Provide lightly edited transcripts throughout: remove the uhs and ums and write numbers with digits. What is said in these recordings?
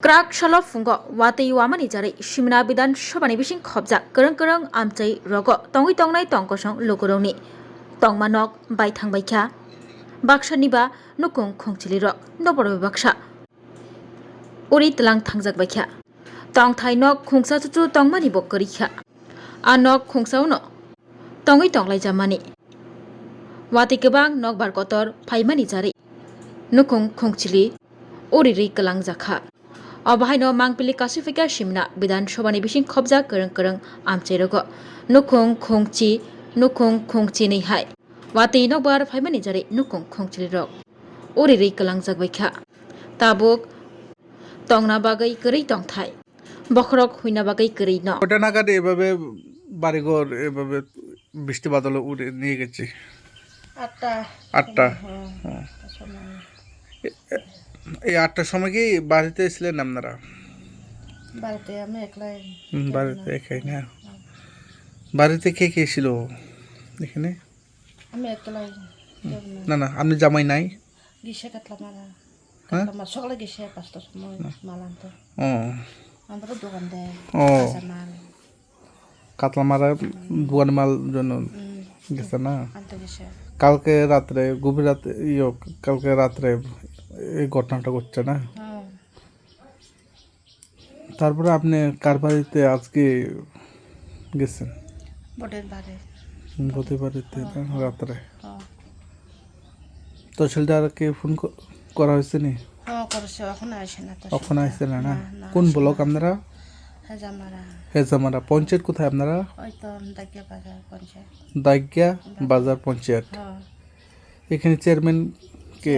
Krak shalop fungo Watwi wamani jari Simna bidan sobani bising khobja kereng amchai rogo tongnai tongkosong Lukurogni tongmanok bai Thangbai kha baksani ba Nokhung khongchili rok nobor baksa uri tlang thangjak bai kha tongthai nok khungsa chu tongmani bo kari kha anok khungsa no tongai tonglai jamani Watwi kebang Nokbar kotor Phaiwi jari Nokhung khongchili uri ri kalang jakha Obahaino mangpili kasifika Simna bidan sobani bising khobja kereng amchai rogo Nokhung khongchi nei hai Watwi Nokbar Phaiwi jari Nokhung khongchili rok uri ri kalang jak bai kha tabuk tongna bagai korei tongthai বখরক হইনা বাগাই করেই ন ওটা নাগাদ এভাবে বাড়িঘর এভাবে বৃষ্টি বাদলে উড়ে নিয়ে গেছে আটটা এই 8টার সময় কি বাড়িতে ছিলেন আপনারা? বাড়িতে আমি একলাই। বাড়িতে একাই না? বাড়িতে কে কে ছিল এখানে? আমি একলাই। না আপনি জামাই নাই? গেছে কাতলামারা। সকালে গেছে 5টার সময় মাল আনতে। আমরা দোকান দেয় মাল। কাতলামারা দোকান মাল জন্য গেছে না? আনতে গেছে। কালকে রাত্রে গভীর রাতে কালকে রাত্রে এই ঘটনাটা ঘটছে না? তারপরে আপনি কার বাড়িতে আজকে গেছেন? বটের বাড়ি। বটের বাড়িতে রাত্রে? তহসিলদারকে ফোন করা হয়েছে নি? করেছে, এখন আসে না। এখন আসছে না? কোন ব্লক আপনারা? হেজামারা। পঞ্চায়েত কোথায় আপনারা? দাইগিয়া বাজার পঞ্চায়েত। এখানে চেয়ারম্যান কে?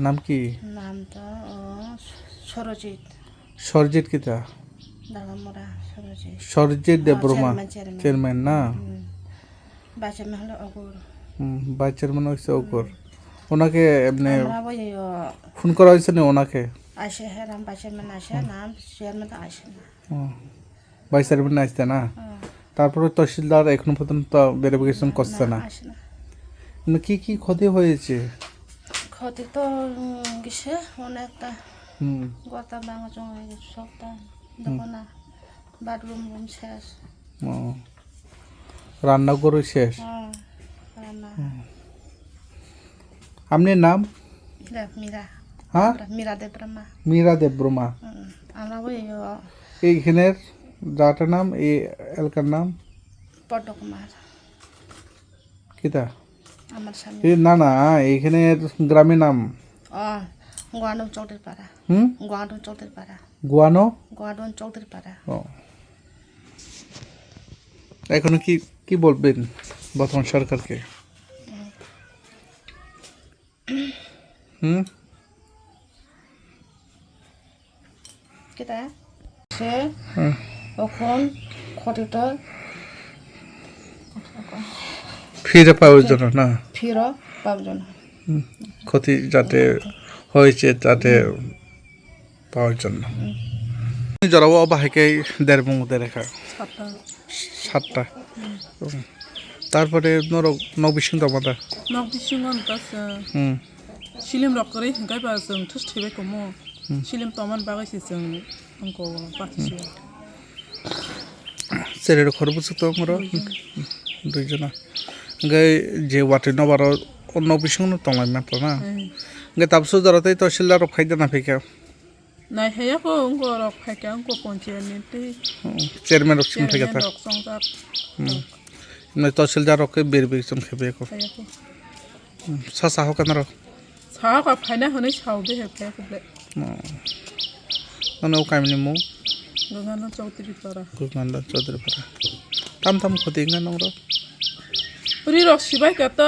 নাম কি? নাম তো সরজিৎ কিতা? সরজিৎ দেববর্মা চেয়ারম্যান না? ভাইস চেয়ারম্যান হয়েছে অগর। ওনাকে এমনি ফোন করা হয়েছে না ওনাকে? আসে হ্যাঁ, নাম ভাইস চেয়ারম্যান আসে, নাম চেয়ারম্যান আসে না। ভাইস চেয়ারম্যান আসছে না? তারপরে তহসিলদার এখনো পর্যন্ত ভেরিফিকেশন করছে না? কি কি ক্ষতি হয়েছে? ক্ষতি তো গেছে অনেকটা। গতা ভাঙা চঙা হয়ে গেছে সবটা। দেখো না, বাথরুম শেষ, রান্নাঘরও শেষ। রান্না। আপনার নাম? মীরা। হ্যাঁ, মীরা দেববর্মা। আমরা এইখানের যাটার নাম, এই এলাকার নাম পদ্মকুমার। কিতা? আমার স্বামী। না এইখানের গ্রামের নাম গোয়ানো চৌধুরী পাড়া। গোয়ানো চৌধুরী পাড়া। গোয়ানো চৌধুরী পাড়া। এখন কি বলবেন বর্তমান সরকারকে? কিতা সে এখন ক্ষতিটা ফিরে পাওয়ার জন্য না? ফিরে পাওয়ার জন্য ক্ষতি যাতে হয়েছে তাতে পাওয়ার জন্য জড়াবো বাহিকে দেড় মধ্যে রেখা 7টা। তারপরে নবিসিং দমাদা নবিসিং सिलिम रकरै हंगाय बा जों थुस थैबाय कम सिलिम तमान बागायसि जों आंखौ पार्टिसि सेरेर खरबुसो तो मरो दुइजना गे जे वाटि नबार नबिसं न तंलाय मात्र ना गे ताबसो जरतै तहसिलदार फायदा ना फैका नाय हैया को अंको रक फैका अंको पंचायत निते चेयरमैन रक्सम फैका था न तहसिलदार के बेरबेसम खेबे को सा हो कनर साहा फाइना हनै सावबे हेफे हेफे ननो कामनि मु गगाना चौधरी पारा ताम खतिंगा नंगरो रि रक सिबाय काता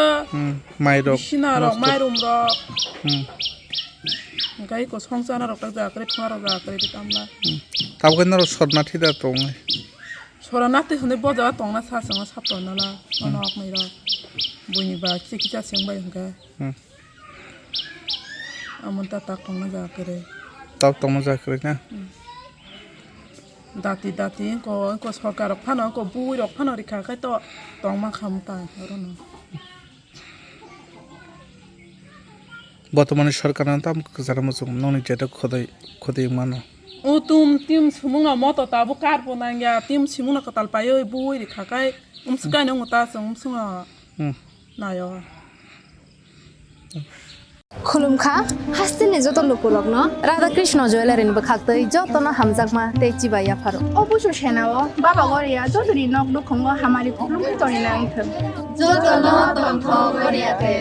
माइ रक सिना रक माइरुम रक गाय को संसाना रक जाकरे थुरा जाकरे तामला ताब गनर सरनाथि दा तंग सरनाथि हनै बजा तंगना सासंगा सापनला अनक मैरा बयनिबा खिजा सेंबाय हंगा अमनता ताक तंगना जाकरे ताक तंगना जाकरे ना दाती को सरकार फानो को बुइ रक फानो रिखा खाय तो तंगमा खामता हरनो বর্তমানে সরকার তো আমাকে যারা মতো ননি যেটা খোদাই মানো Utum tim sumunga moto tabu karbo nangya tim simuna katal payo bui di kakai sukai nang uta sunga nayo. खुलुमखा हास्तिनि जत लुकुरग्न राधा कृष्ण ज्वेलारिन बखाक्तै जतन हामजाकमा तेची बाया फारो অবশ্য সেনাও বাবা গরিয়া যতরি নক নখঙ্গ হামারি খুলুম তরি না আইথম जतन तन्थ गरियाते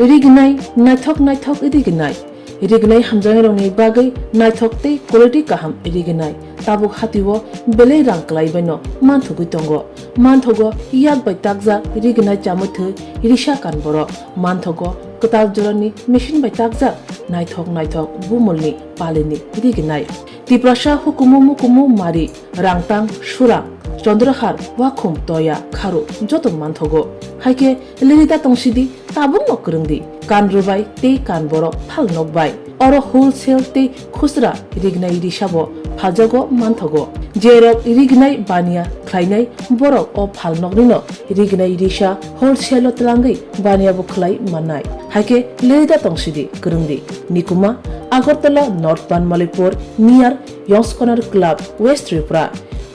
Irignai naithok irignai irignai hamjangroni bagai naithok tei quality kaham irignai tabuk hatiwo belei rang klaibeno manthugui tongo manthogo yak bai takja irignai chamuthu irisha kanboro manthogo kotal jorani machine bai takja naithok bumulni palini irignai tiprasha hukumu mari rangtang surang চন্দ্রহার ওয়াখুম তয়া খারো যত মানথগো হাইকে লিরিতা তংসিদি তাবুং নকরংদি কান রুবাই তে কান বড় ফাল নকবাই or wholesale তে খুচরা রিগনাই রিসাবো ফাজগো মানথগো জেরক রিগনাই বানিয়া খ্লাইনাই বড় ও ফাল নকনিনো রিগনাই রিসা হোলসেল তলাঙ্গই বানিয়া বখলাই মানাই হাইকে লিরিতা তংসিদি করংদি নিকুমা Agartala north Banamalipur near Young's corner club west Tripura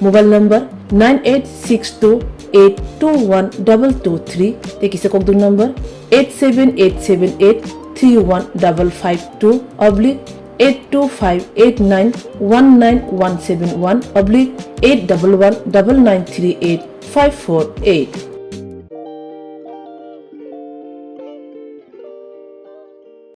mobile number 9862821223 tekisa kokdu number 87878315552 oblique 82589191171 oblique 8119938 548